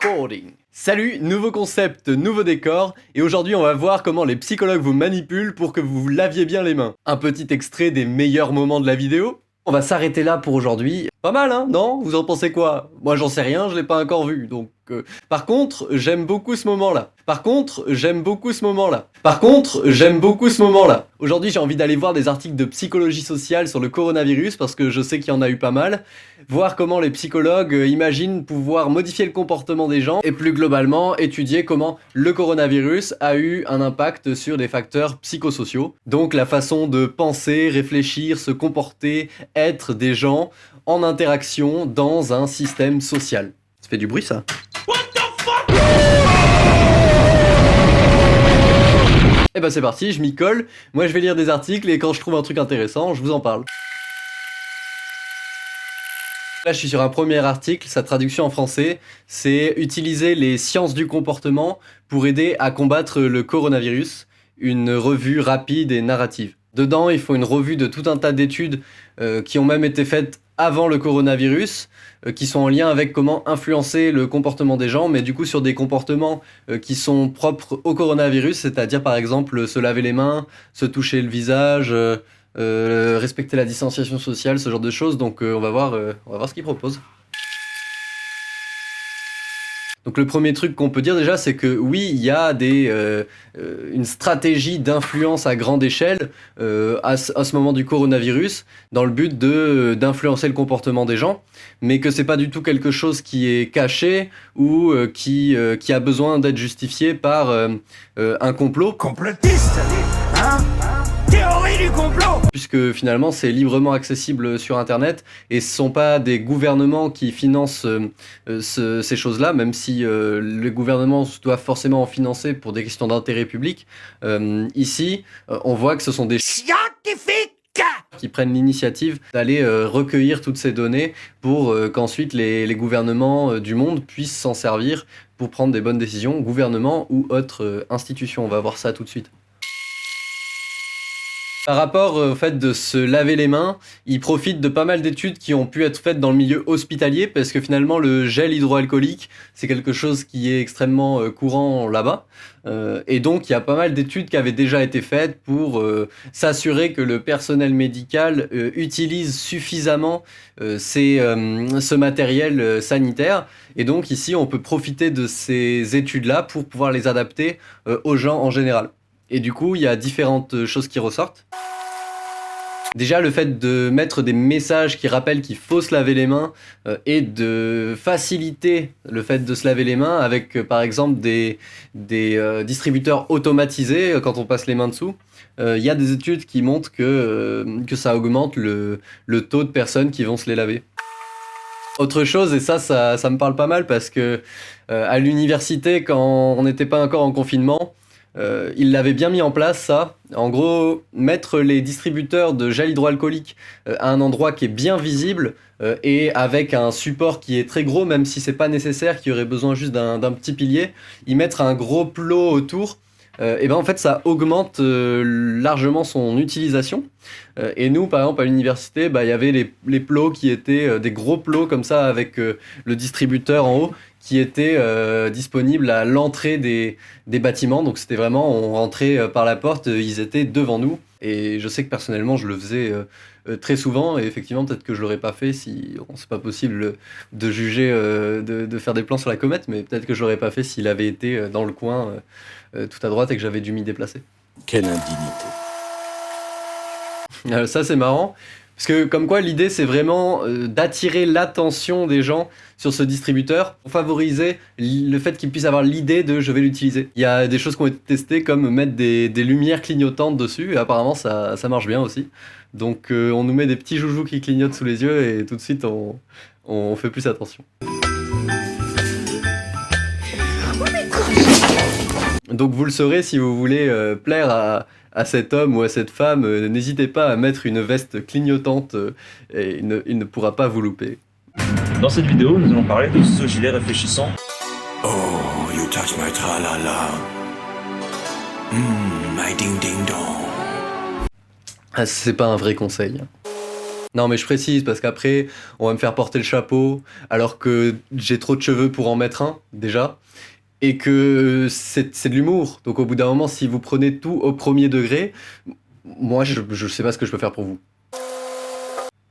Recording. Salut, nouveau concept, nouveau décor, et aujourd'hui on va voir comment les psychologues vous manipulent pour que vous vous laviez bien les mains. Un petit extrait des meilleurs moments de la vidéo. On va s'arrêter là pour aujourd'hui. Pas mal, hein, non? Vous en pensez quoi? Moi j'en sais rien, je l'ai pas encore vu, donc... Par contre, j'aime beaucoup ce moment-là. Aujourd'hui, j'ai envie d'aller voir des articles de psychologie sociale sur le coronavirus, parce que je sais qu'il y en a eu pas mal. Voir comment les psychologues imaginent pouvoir modifier le comportement des gens, et plus globalement, étudier comment le coronavirus a eu un impact sur des facteurs psychosociaux. Donc la façon de penser, réfléchir, se comporter, être des gens en interaction dans un système social. Ça fait du bruit, ça? Et bah c'est parti, je m'y colle. Moi je vais lire des articles et quand je trouve un truc intéressant, je vous en parle. Là je suis sur un premier article, sa traduction en français, c'est utiliser les sciences du comportement pour aider à combattre le coronavirus, une revue rapide et narrative. Dedans, il faut une revue de tout un tas d'études qui ont même été faites avant le coronavirus, qui sont en lien avec comment influencer le comportement des gens, mais du coup sur des comportements qui sont propres au coronavirus, c'est-à-dire par exemple se laver les mains, se toucher le visage, respecter la distanciation sociale, ce genre de choses. Donc on va voir ce qu'ils proposent. Donc le premier truc qu'on peut dire déjà, c'est que oui, il y a une stratégie d'influence à grande échelle à ce moment du coronavirus, dans le but d'influencer le comportement des gens, mais que c'est pas du tout quelque chose qui est caché ou qui a besoin d'être justifié par un complot. Complotiste, hein? Théorie du complot! Puisque finalement c'est librement accessible sur internet et ce sont pas des gouvernements qui financent ces choses-là, même si les gouvernements doivent forcément en financer pour des questions d'intérêt public. Ici, on voit que ce sont des Scientifiques! Qui prennent l'initiative d'aller recueillir toutes ces données pour qu'ensuite les gouvernements du monde puissent s'en servir pour prendre des bonnes décisions, gouvernements ou autres institutions. On va voir ça tout de suite. Par rapport au fait de se laver les mains, ils profitent de pas mal d'études qui ont pu être faites dans le milieu hospitalier, parce que finalement le gel hydroalcoolique, c'est quelque chose qui est extrêmement courant là-bas. Et donc il y a pas mal d'études qui avaient déjà été faites pour s'assurer que le personnel médical utilise suffisamment ce matériel sanitaire. Et donc ici on peut profiter de ces études-là pour pouvoir les adapter aux gens en général. Et du coup, il y a différentes choses qui ressortent. Déjà, le fait de mettre des messages qui rappellent qu'il faut se laver les mains et de faciliter le fait de se laver les mains avec, par exemple, des distributeurs automatisés quand on passe les mains dessous. Il y a des études qui montrent que ça augmente le taux de personnes qui vont se les laver. Autre chose, et ça me parle pas mal parce que à l'université, quand on n'était pas encore en confinement, ils l'avaient bien mis en place, ça. En gros, mettre les distributeurs de gel hydroalcoolique à un endroit qui est bien visible et avec un support qui est très gros, même si c'est pas nécessaire, qui aurait besoin juste d'un petit pilier, y mettre un gros plot autour, et ben en fait ça augmente largement son utilisation. Et nous, par exemple, à l'université, il y avait les plots qui étaient des gros plots comme ça avec le distributeur en haut, qui était disponible à l'entrée des bâtiments. Donc c'était vraiment, on rentrait par la porte, ils étaient devant nous. Et je sais que personnellement, je le faisais très souvent. Et effectivement, peut-être que je l'aurais pas fait si... Bon, c'est pas possible de juger, de faire des plans sur la comète, mais peut-être que je l'aurais pas fait s'il avait été dans le coin tout à droite et que j'avais dû m'y déplacer. Quelle indignité. Ça, c'est marrant. Parce que comme quoi l'idée c'est vraiment d'attirer l'attention des gens sur ce distributeur pour favoriser le fait qu'ils puissent avoir l'idée de je vais l'utiliser. Il y a des choses qui ont été testées comme mettre des lumières clignotantes dessus et apparemment ça marche bien aussi. Donc on nous met des petits joujoux qui clignotent sous les yeux et tout de suite on fait plus attention. Donc vous le saurez si vous voulez plaire à cet homme ou à cette femme, n'hésitez pas à mettre une veste clignotante et il ne pourra pas vous louper. Dans cette vidéo, nous allons parler de ce gilet réfléchissant. Oh, you touch my tra-la-la. My ding-ding-dong. Ah, c'est pas un vrai conseil. Non, mais je précise parce qu'après, on va me faire porter le chapeau alors que j'ai trop de cheveux pour en mettre un, déjà. Et que c'est de l'humour. Donc au bout d'un moment, si vous prenez tout au premier degré, moi, je sais pas ce que je peux faire pour vous.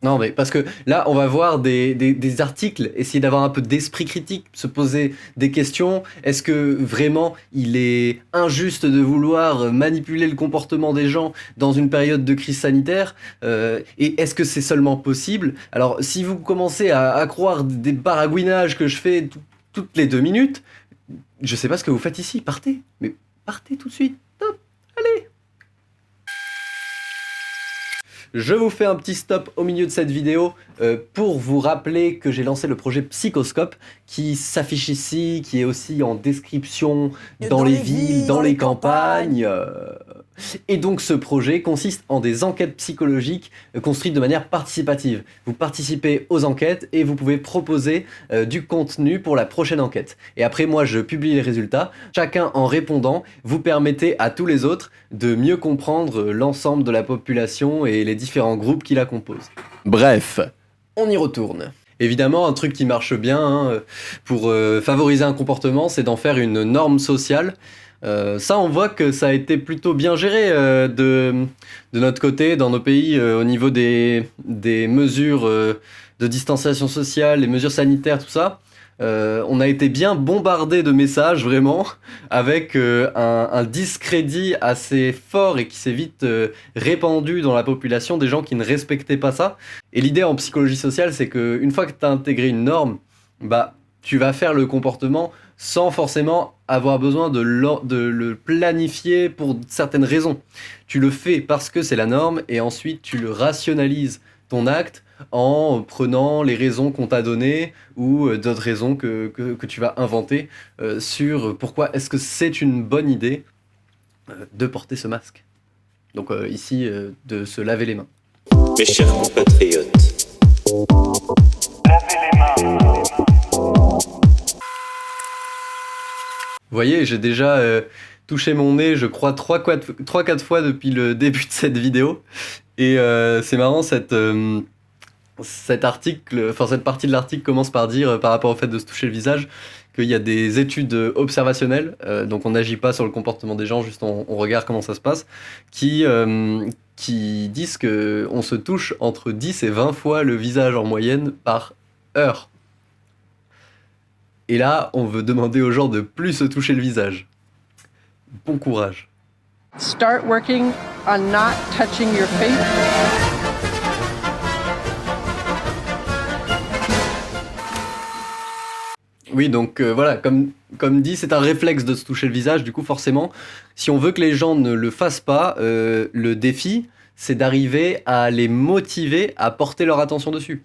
Non, mais parce que là, on va voir des articles, essayer d'avoir un peu d'esprit critique, se poser des questions. Est-ce que vraiment il est injuste de vouloir manipuler le comportement des gens dans une période de crise sanitaire et est-ce que c'est seulement possible? Alors, si vous commencez à croire des baragouinages que je fais toutes les 2 minutes, je sais pas ce que vous faites ici, partez. Mais partez tout de suite. Stop, allez. Je vous fais un petit stop au milieu de cette vidéo pour vous rappeler que j'ai lancé le projet Psychoscope qui s'affiche ici, qui est aussi en description dans les villes, dans les campagnes. Et donc ce projet consiste en des enquêtes psychologiques construites de manière participative. Vous participez aux enquêtes et vous pouvez proposer du contenu pour la prochaine enquête. Et après moi je publie les résultats. Chacun en répondant, vous permettez à tous les autres de mieux comprendre l'ensemble de la population et les différents groupes qui la composent. Bref, on y retourne. Évidemment, un truc qui marche bien pour favoriser un comportement, c'est d'en faire une norme sociale. Ça, on voit que ça a été plutôt bien géré de notre côté, dans nos pays, au niveau des mesures de distanciation sociale, les mesures sanitaires, tout ça. On a été bien bombardé de messages, vraiment, avec un discrédit assez fort et qui s'est vite répandu dans la population, des gens qui ne respectaient pas ça. Et l'idée en psychologie sociale, c'est qu'une fois que tu as intégré une norme, bah, tu vas faire le comportement sans forcément avoir besoin de le planifier pour certaines raisons. Tu le fais parce que c'est la norme et ensuite tu le rationalises ton acte en prenant les raisons qu'on t'a données ou d'autres raisons que tu vas inventer sur pourquoi est-ce que c'est une bonne idée de porter ce masque. Donc ici, de se laver les mains. Mes chers compatriotes, Vous voyez, j'ai déjà touché mon nez, je crois, 3-4 fois depuis le début de cette vidéo. Et c'est marrant, cet article, enfin cette partie de l'article commence par dire, par rapport au fait de se toucher le visage, qu'il y a des études observationnelles, donc on n'agit pas sur le comportement des gens, juste on regarde comment ça se passe, qui disent qu'on se touche entre 10 et 20 fois le visage en moyenne par heure. Et là, on veut demander aux gens de plus se toucher le visage. Bon courage. Start working on not touching your face. Oui, donc voilà, comme dit, c'est un réflexe de se toucher le visage. Du coup, forcément, si on veut que les gens ne le fassent pas, le défi, c'est d'arriver à les motiver à porter leur attention dessus.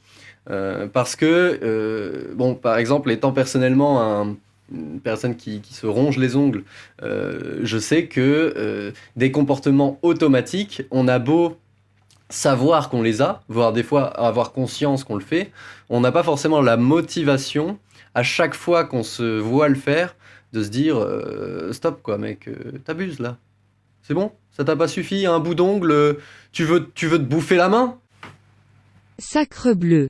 Parce que, bon, par exemple, étant personnellement une personne qui se ronge les ongles, je sais que des comportements automatiques, on a beau savoir qu'on les a, voire des fois avoir conscience qu'on le fait, on n'a pas forcément la motivation, à chaque fois qu'on se voit le faire, de se dire stop quoi mec, t'abuses là. C'est bon? Ça t'a pas suffi, un bout d'ongle, tu veux te bouffer la main? Sacrebleu.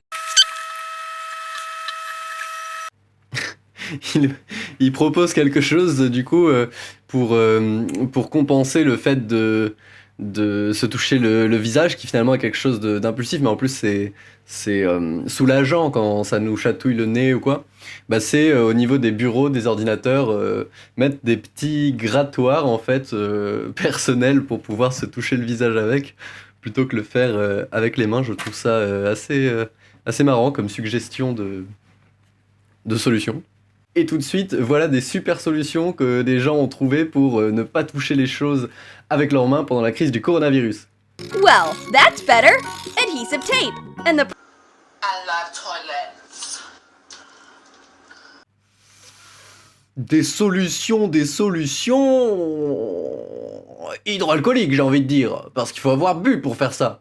Il propose quelque chose du coup pour compenser le fait de se toucher le visage qui finalement est quelque chose d'impulsif, mais en plus c'est soulageant quand ça nous chatouille le nez ou quoi. Bah c'est au niveau des bureaux, des ordinateurs, mettre des petits grattoirs en fait personnels pour pouvoir se toucher le visage avec, plutôt que le faire avec les mains. Je trouve ça assez marrant comme suggestion de solution. Et tout de suite, voilà des super solutions que des gens ont trouvées pour ne pas toucher les choses avec leurs mains pendant la crise du coronavirus. Well, that's better. Adhesive tape. And the I love toilets. Des solutions hydroalcooliques, j'ai envie de dire, parce qu'il faut avoir bu pour faire ça.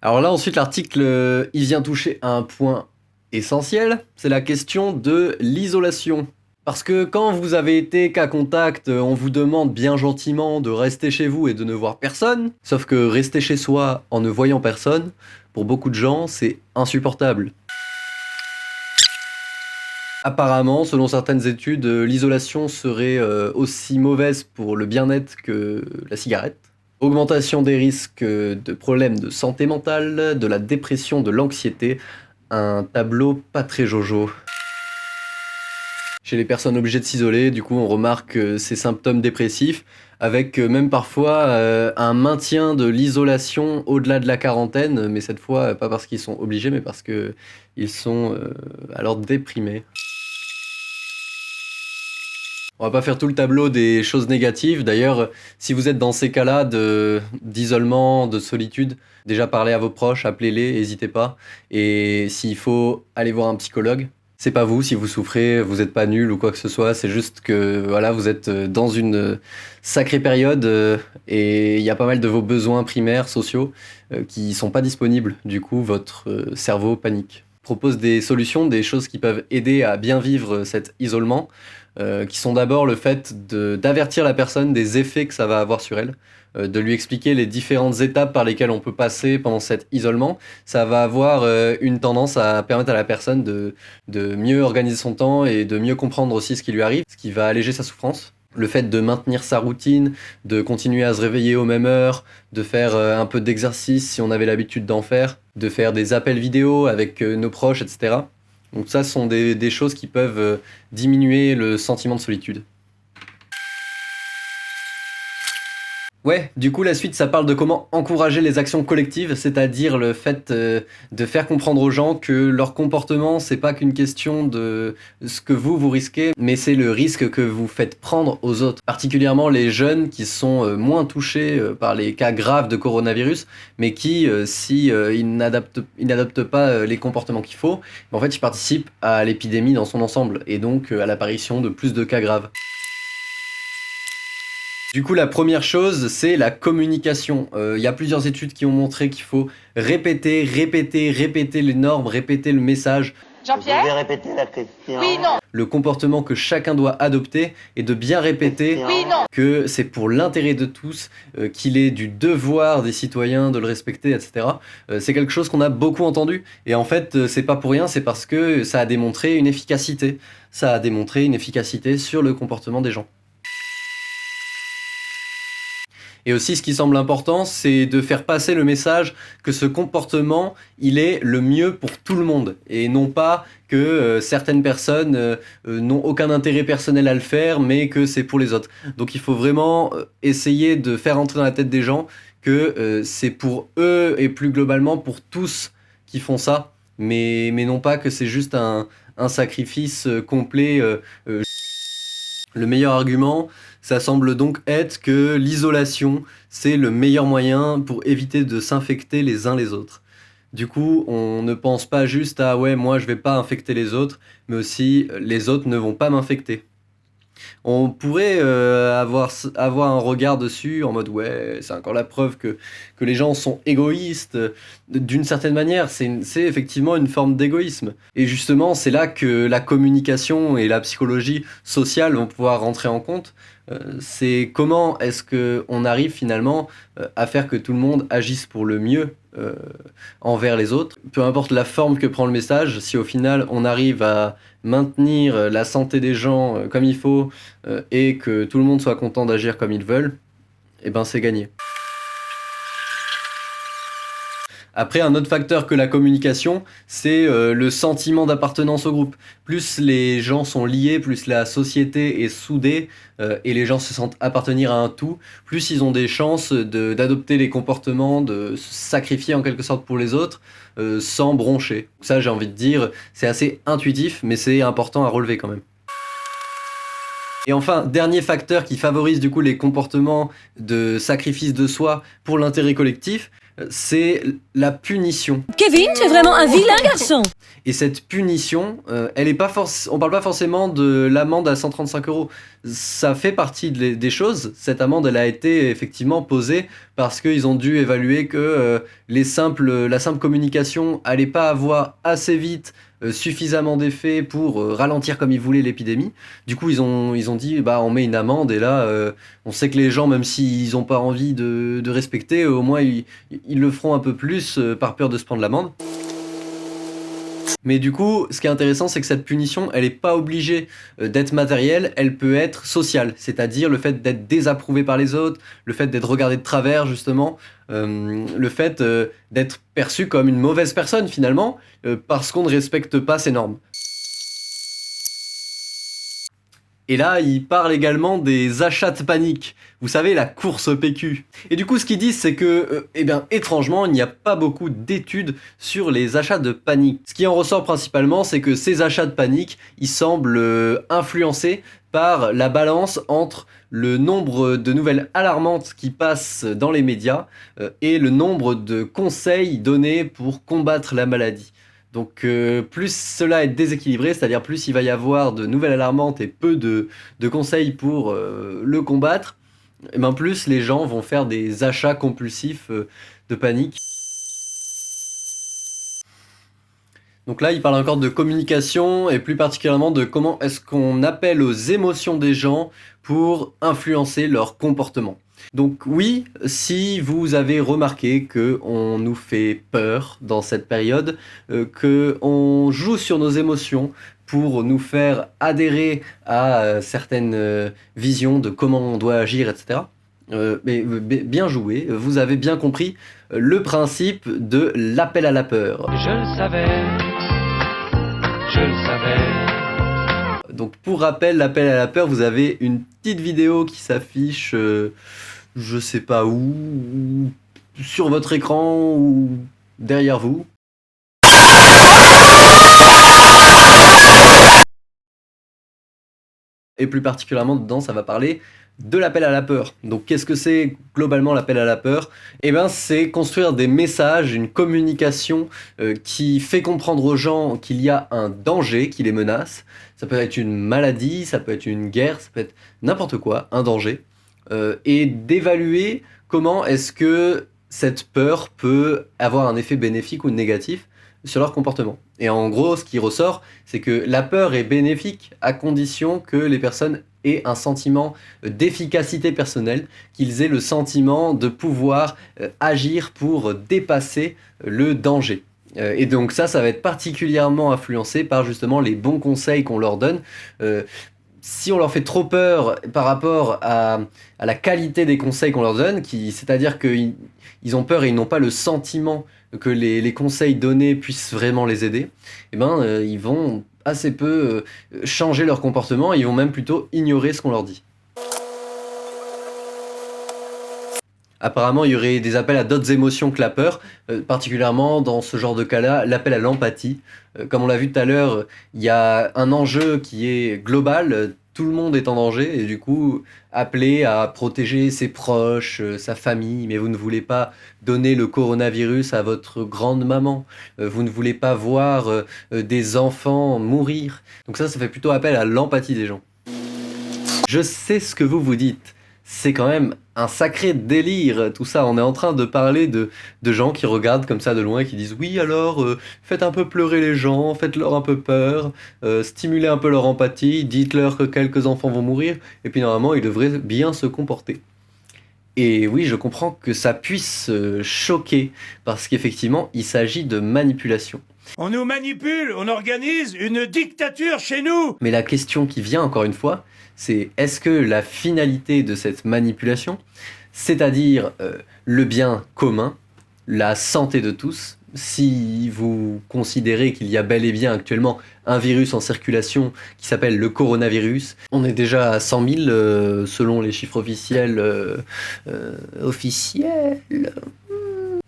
Alors là, ensuite, l'article, il vient toucher à un point essentiel, c'est la question de l'isolation. Parce que quand vous avez été cas contact, on vous demande bien gentiment de rester chez vous et de ne voir personne. Sauf que rester chez soi en ne voyant personne, pour beaucoup de gens, c'est insupportable. Apparemment, selon certaines études, l'isolation serait aussi mauvaise pour le bien-être que la cigarette. Augmentation des risques de problèmes de santé mentale, de la dépression, de l'anxiété. Un tableau pas très jojo. Chez les personnes obligées de s'isoler, du coup, on remarque ces symptômes dépressifs, avec même parfois un maintien de l'isolation au-delà de la quarantaine, mais cette fois, pas parce qu'ils sont obligés, mais parce qu'ils sont alors déprimés. On va pas faire tout le tableau des choses négatives. D'ailleurs, si vous êtes dans ces cas-là d'isolement, de solitude, déjà parlez à vos proches, appelez-les, n'hésitez pas. Et s'il faut aller voir un psychologue, c'est pas vous, si vous souffrez, vous êtes pas nul ou quoi que ce soit, c'est juste que voilà, vous êtes dans une sacrée période et il y a pas mal de vos besoins primaires, sociaux, qui sont pas disponibles. Du coup, votre cerveau panique. Propose des solutions, des choses qui peuvent aider à bien vivre cet isolement, qui sont d'abord le fait d'avertir la personne des effets que ça va avoir sur elle, de lui expliquer les différentes étapes par lesquelles on peut passer pendant cet isolement. Ça va avoir une tendance à permettre à la personne de mieux organiser son temps et de mieux comprendre aussi ce qui lui arrive, ce qui va alléger sa souffrance. Le fait de maintenir sa routine, de continuer à se réveiller aux mêmes heures, de faire un peu d'exercice si on avait l'habitude d'en faire, de faire des appels vidéo avec nos proches, etc. Donc ça, ce sont des choses qui peuvent diminuer le sentiment de solitude. Ouais, du coup la suite ça parle de comment encourager les actions collectives, c'est-à-dire le fait de faire comprendre aux gens que leur comportement c'est pas qu'une question de ce que vous risquez, mais c'est le risque que vous faites prendre aux autres. Particulièrement les jeunes qui sont moins touchés par les cas graves de coronavirus, mais qui, si ils n'adoptent pas les comportements qu'il faut, en fait ils participent à l'épidémie dans son ensemble, et donc à l'apparition de plus de cas graves. Du coup, la première chose, c'est la communication. Il y a plusieurs études qui ont montré qu'il faut répéter les normes, répéter le message. Jean-Pierre? Vous pouvez répéter la question? Oui, non. Le comportement que chacun doit adopter et de bien répéter Oui, non. que c'est pour l'intérêt de tous, qu'il est du devoir des citoyens de le respecter, etc. C'est quelque chose qu'on a beaucoup entendu. Et en fait, c'est pas pour rien, c'est parce que ça a démontré une efficacité. Ça a démontré une efficacité sur le comportement des gens. Et aussi, ce qui semble important, c'est de faire passer le message que ce comportement, il est le mieux pour tout le monde. Et non pas que certaines personnes n'ont aucun intérêt personnel à le faire, mais que c'est pour les autres. Donc il faut vraiment essayer de faire entrer dans la tête des gens que c'est pour eux et plus globalement pour tous qui font ça, mais non pas que c'est juste un sacrifice complet. Le meilleur argument, ça semble donc être que l'isolation, c'est le meilleur moyen pour éviter de s'infecter les uns les autres. Du coup, on ne pense pas juste à « ouais, moi je vais pas infecter les autres », mais aussi « les autres ne vont pas m'infecter ». On pourrait avoir un regard dessus en mode « ouais, c'est encore la preuve que les gens sont égoïstes ». D'une certaine manière, c'est effectivement une forme d'égoïsme. Et justement, c'est là que la communication et la psychologie sociale vont pouvoir rentrer en compte. C'est comment est-ce qu'on arrive finalement à faire que tout le monde agisse pour le mieux envers les autres. Peu importe la forme que prend le message, si au final on arrive à maintenir la santé des gens comme il faut et que tout le monde soit content d'agir comme ils veulent, eh ben c'est gagné. Après, un autre facteur que la communication, c'est le sentiment d'appartenance au groupe. Plus les gens sont liés, plus la société est soudée et les gens se sentent appartenir à un tout, plus ils ont des chances d'adopter les comportements, de se sacrifier en quelque sorte pour les autres sans broncher. Ça, j'ai envie de dire, c'est assez intuitif, mais c'est important à relever quand même. Et enfin, dernier facteur qui favorise du coup les comportements de sacrifice de soi pour l'intérêt collectif, c'est la punition. Kevin, tu es vraiment un vilain garçon. Et cette punition, on parle pas forcément de l'amende à 135 €. Ça fait partie des choses. Cette amende, elle a été effectivement posée parce qu'ils ont dû évaluer que la simple communication allait pas avoir assez vite suffisamment d'effets pour ralentir comme ils voulaient l'épidémie. Du coup, ils ont dit, on met une amende, et là, on sait que les gens, même s'ils n'ont pas envie de respecter, au moins ils le feront un peu plus par peur de se prendre l'amende. Mais du coup, ce qui est intéressant, c'est que cette punition, elle n'est pas obligée d'être matérielle, elle peut être sociale. C'est-à-dire le fait d'être désapprouvé par les autres, le fait d'être regardé de travers, justement, le fait d'être perçu comme une mauvaise personne, finalement, parce qu'on ne respecte pas ces normes. Et là, il parle également des achats de panique. Vous savez, la course au PQ. Et du coup, ce qu'ils disent, c'est que, étrangement, il n'y a pas beaucoup d'études sur les achats de panique. Ce qui en ressort principalement, c'est que ces achats de panique, ils semblent influencés par la balance entre le nombre de nouvelles alarmantes qui passent dans les médias et le nombre de conseils donnés pour combattre la maladie. Donc plus cela est déséquilibré, c'est-à-dire plus il va y avoir de nouvelles alarmantes et peu de conseils pour le combattre, et plus les gens vont faire des achats compulsifs de panique. Donc là, il parle encore de communication et plus particulièrement de comment est-ce qu'on appelle aux émotions des gens pour influencer leur comportement. Donc oui, si vous avez remarqué qu'on nous fait peur dans cette période, qu'on joue sur nos émotions pour nous faire adhérer à certaines visions de comment on doit agir, etc. Bien joué, vous avez bien compris le principe de l'appel à la peur. Je le savais. Donc pour rappel, l'appel à la peur, vous avez une petite vidéo qui s'affiche, je sais pas où, sur votre écran ou derrière vous. Et plus particulièrement dedans, ça va parler de l'appel à la peur. Donc qu'est-ce que c'est globalement l'appel à la peur ? C'est construire des messages, une communication qui fait comprendre aux gens qu'il y a un danger qui les menace. Ça peut être une maladie, ça peut être une guerre, ça peut être n'importe quoi, un danger. Et d'évaluer comment est-ce que cette peur peut avoir un effet bénéfique ou négatif sur leur comportement. Et en gros, ce qui ressort, c'est que la peur est bénéfique à condition que les personnes aient un sentiment d'efficacité personnelle, qu'ils aient le sentiment de pouvoir agir pour dépasser le danger. Et donc ça va être particulièrement influencé par justement les bons conseils qu'on leur donne. Si on leur fait trop peur par rapport à la qualité des conseils qu'on leur donne, c'est-à-dire qu'ils ont peur et ils n'ont pas le sentiment que les conseils donnés puissent vraiment les aider, ils vont assez peu changer leur comportement, ils vont même plutôt ignorer ce qu'on leur dit. Apparemment, il y aurait des appels à d'autres émotions que la peur, particulièrement dans ce genre de cas-là, l'appel à l'empathie. Comme on l'a vu tout à l'heure, il y a un enjeu qui est global, tout le monde est en danger, et du coup, appeler à protéger ses proches, sa famille, mais vous ne voulez pas donner le coronavirus à votre grande maman, vous ne voulez pas voir des enfants mourir. Donc ça fait plutôt appel à l'empathie des gens. Je sais ce que vous vous dites. C'est quand même un sacré délire, tout ça. On est en train de parler de gens qui regardent comme ça de loin et qui disent « Oui, alors, faites un peu pleurer les gens, faites-leur un peu peur, stimulez un peu leur empathie, dites-leur que quelques enfants vont mourir, et puis normalement, ils devraient bien se comporter. » Et oui, je comprends que ça puisse choquer, parce qu'effectivement, il s'agit de manipulation. On nous manipule, on organise une dictature chez nous. Mais la question qui vient, encore une fois, c'est est-ce que la finalité de cette manipulation, c'est-à-dire le bien commun, la santé de tous, si vous considérez qu'il y a bel et bien actuellement un virus en circulation qui s'appelle le coronavirus, on est déjà à 100 000 selon les chiffres officiels.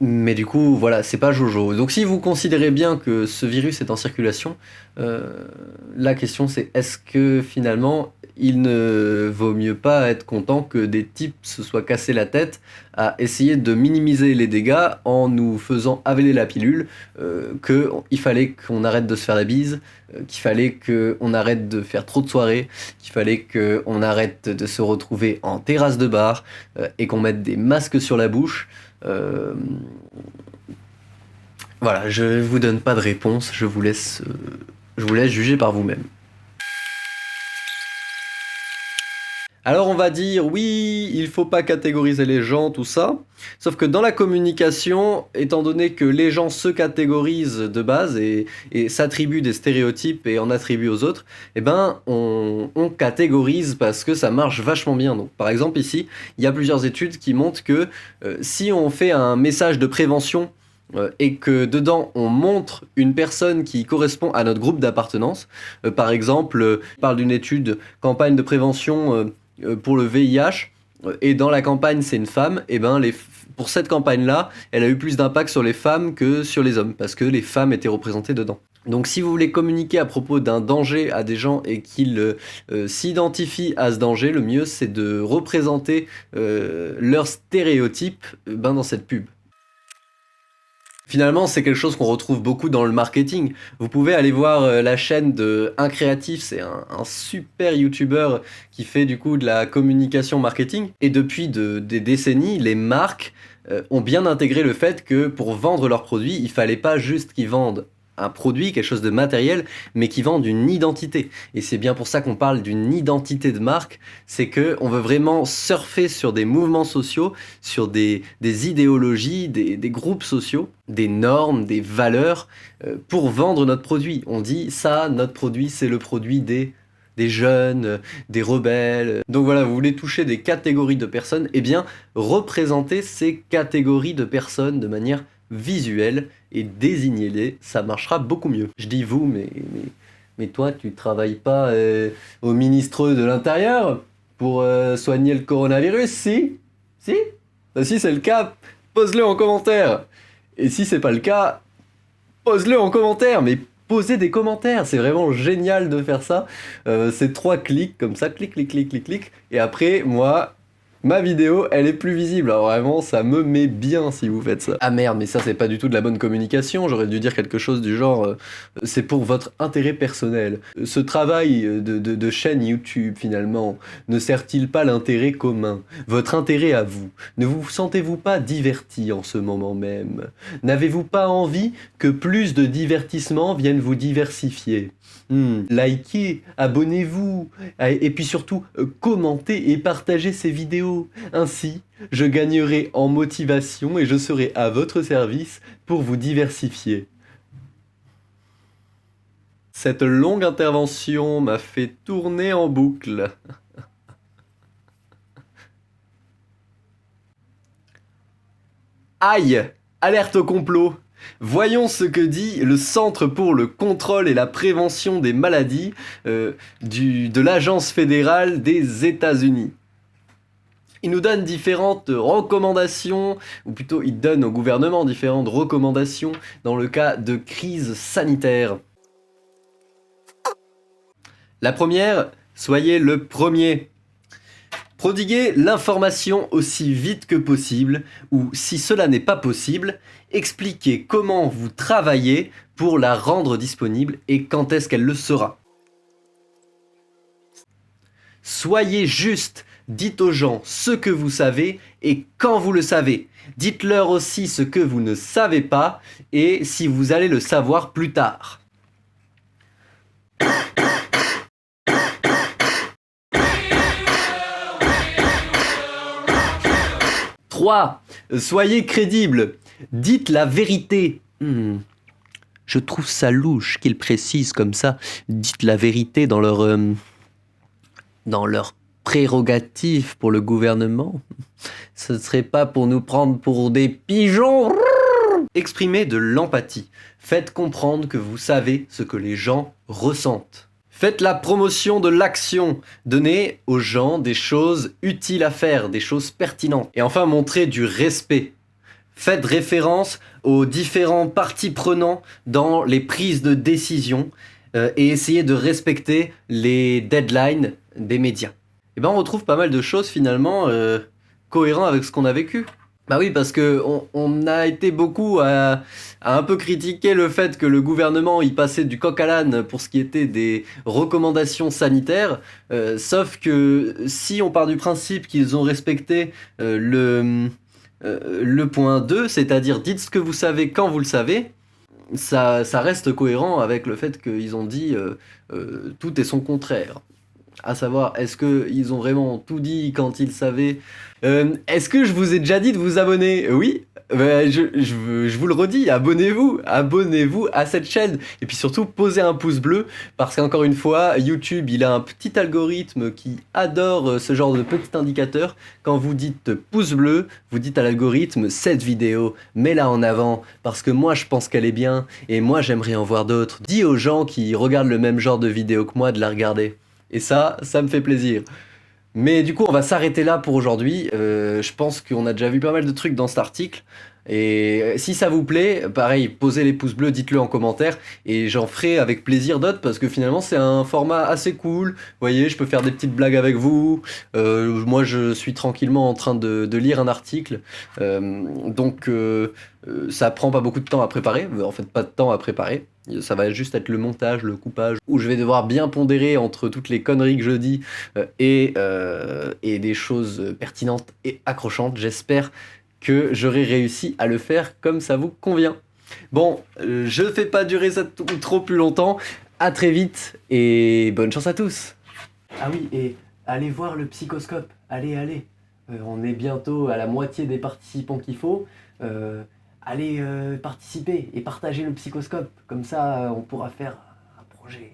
Mais du coup, voilà, c'est pas Jojo. Donc si vous considérez bien que ce virus est en circulation, la question c'est est-ce que finalement il ne vaut mieux pas être content que des types se soient cassés la tête à essayer de minimiser les dégâts en nous faisant avaler la pilule, qu'il fallait qu'on arrête de se faire la bise, qu'il fallait qu'on arrête de faire trop de soirées, qu'il fallait qu'on arrête de se retrouver en terrasse de bar et qu'on mette des masques sur la bouche. Voilà, je vous donne pas de réponse, je vous laisse juger par vous-même. Alors on va dire oui, il faut pas catégoriser les gens, tout ça. Sauf que dans la communication, étant donné que les gens se catégorisent de base et s'attribuent des stéréotypes et en attribuent aux autres, eh ben on catégorise parce que ça marche vachement bien. Donc par exemple ici, il y a plusieurs études qui montrent que si on fait un message de prévention et que dedans on montre une personne qui correspond à notre groupe d'appartenance, par exemple, on parle d'une étude campagne de prévention pour le VIH, et dans la campagne c'est une femme, et ben pour cette campagne-là, elle a eu plus d'impact sur les femmes que sur les hommes, parce que les femmes étaient représentées dedans. Donc si vous voulez communiquer à propos d'un danger à des gens et qu'ils s'identifient à ce danger, le mieux c'est de représenter leurs stéréotypes dans cette pub. Finalement, c'est quelque chose qu'on retrouve beaucoup dans le marketing. Vous pouvez aller voir la chaîne de Un Créatif, c'est un super youtubeur qui fait du coup de la communication marketing. Et depuis des décennies, les marques ont bien intégré le fait que pour vendre leurs produits, il fallait pas juste qu'ils vendent un produit, quelque chose de matériel, mais qui vendent une identité. Et c'est bien pour ça qu'on parle d'une identité de marque, c'est qu'on veut vraiment surfer sur des mouvements sociaux, sur des idéologies, des groupes sociaux, des normes, des valeurs, pour vendre notre produit. On dit ça, notre produit, c'est le produit des jeunes, des rebelles. Donc voilà, vous voulez toucher des catégories de personnes, eh bien, représentez ces catégories de personnes de manière visuelle et désignez-les, ça marchera beaucoup mieux. Je dis vous, mais toi, tu travailles pas au ministre de l'Intérieur pour soigner le coronavirus, si? Si? Si c'est le cas, pose-le en commentaire. Et si c'est pas le cas, pose-le en commentaire, mais posez des commentaires, c'est vraiment génial de faire ça. C'est 3 clics comme ça, clic, clic, clic, clic, clic, et après, moi, ma vidéo, elle est plus visible. Alors vraiment, ça me met bien si vous faites ça. Ah merde, mais ça, c'est pas du tout de la bonne communication. J'aurais dû dire quelque chose du genre c'est pour votre intérêt personnel. Ce travail de chaîne YouTube, finalement, ne sert-il pas l'intérêt commun? Votre intérêt à vous? Ne vous sentez-vous pas diverti en ce moment même? N'avez-vous pas envie que plus de divertissement vienne vous diversifier? Likez, abonnez-vous, et puis surtout, commentez et partagez ces vidéos. Ainsi, je gagnerai en motivation et je serai à votre service pour vous diversifier. Cette longue intervention m'a fait tourner en boucle. Aïe! Alerte au complot! Voyons ce que dit le Centre pour le contrôle et la prévention des maladies de l'Agence fédérale des États-Unis. Il nous donne différentes recommandations, ou plutôt il donne au gouvernement différentes recommandations dans le cas de crise sanitaire. La première, soyez le premier. Prodiguez l'information aussi vite que possible, ou si cela n'est pas possible, expliquez comment vous travaillez pour la rendre disponible et quand est-ce qu'elle le sera. Soyez juste, dites aux gens ce que vous savez et quand vous le savez. Dites-leur aussi ce que vous ne savez pas et si vous allez le savoir plus tard. 3. Soyez crédible. Dites la vérité. Je trouve ça louche qu'ils précisent comme ça. Dites la vérité dans leur prérogative pour le gouvernement. Ce ne serait pas pour nous prendre pour des pigeons. Exprimez de l'empathie. Faites comprendre que vous savez ce que les gens ressentent. Faites la promotion de l'action. Donnez aux gens des choses utiles à faire, des choses pertinentes. Et enfin, montrez du respect. Faites référence aux différents parties prenantes dans les prises de décision et essayez de respecter les deadlines des médias. Et ben on retrouve pas mal de choses finalement cohérentes avec ce qu'on a vécu. Bah oui, parce que on a été beaucoup à un peu critiquer le fait que le gouvernement y passait du coq à l'âne pour ce qui était des recommandations sanitaires, sauf que si on part du principe qu'ils ont respecté le point 2, c'est-à-dire dites ce que vous savez quand vous le savez, ça reste cohérent avec le fait qu'ils ont dit tout et son contraire. À savoir, est-ce qu'ils ont vraiment tout dit quand ils savaient Est-ce que je vous ai déjà dit de vous abonner? Oui. Je vous le redis, abonnez-vous à cette chaîne, et puis surtout posez un pouce bleu, parce qu'encore une fois, YouTube il a un petit algorithme qui adore ce genre de petit indicateur. Quand vous dites pouce bleu, vous dites à l'algorithme cette vidéo, mets-la en avant, parce que moi je pense qu'elle est bien, et moi j'aimerais en voir d'autres. Dis aux gens qui regardent le même genre de vidéo que moi de la regarder, et ça me fait plaisir. Mais du coup, on va s'arrêter là pour aujourd'hui. Je pense qu'on a déjà vu pas mal de trucs dans cet article. Et si ça vous plaît, pareil, posez les pouces bleus, dites-le en commentaire. Et j'en ferai avec plaisir d'autres parce que finalement, c'est un format assez cool. Vous voyez, je peux faire des petites blagues avec vous. Moi, je suis tranquillement en train de lire un article. Donc, ça prend pas beaucoup de temps à préparer. En fait, pas de temps à préparer. Ça va juste être le montage, le coupage, où je vais devoir bien pondérer entre toutes les conneries que je dis et des choses pertinentes et accrochantes. J'espère que j'aurai réussi à le faire comme ça vous convient. Bon, je ne fais pas durer ça trop plus longtemps. À très vite et bonne chance à tous. Ah oui, et allez voir le psychoscope. Allez. On est bientôt à la moitié des participants qu'il faut. Allez participer et partager le psychoscope. Comme ça, on pourra faire un projet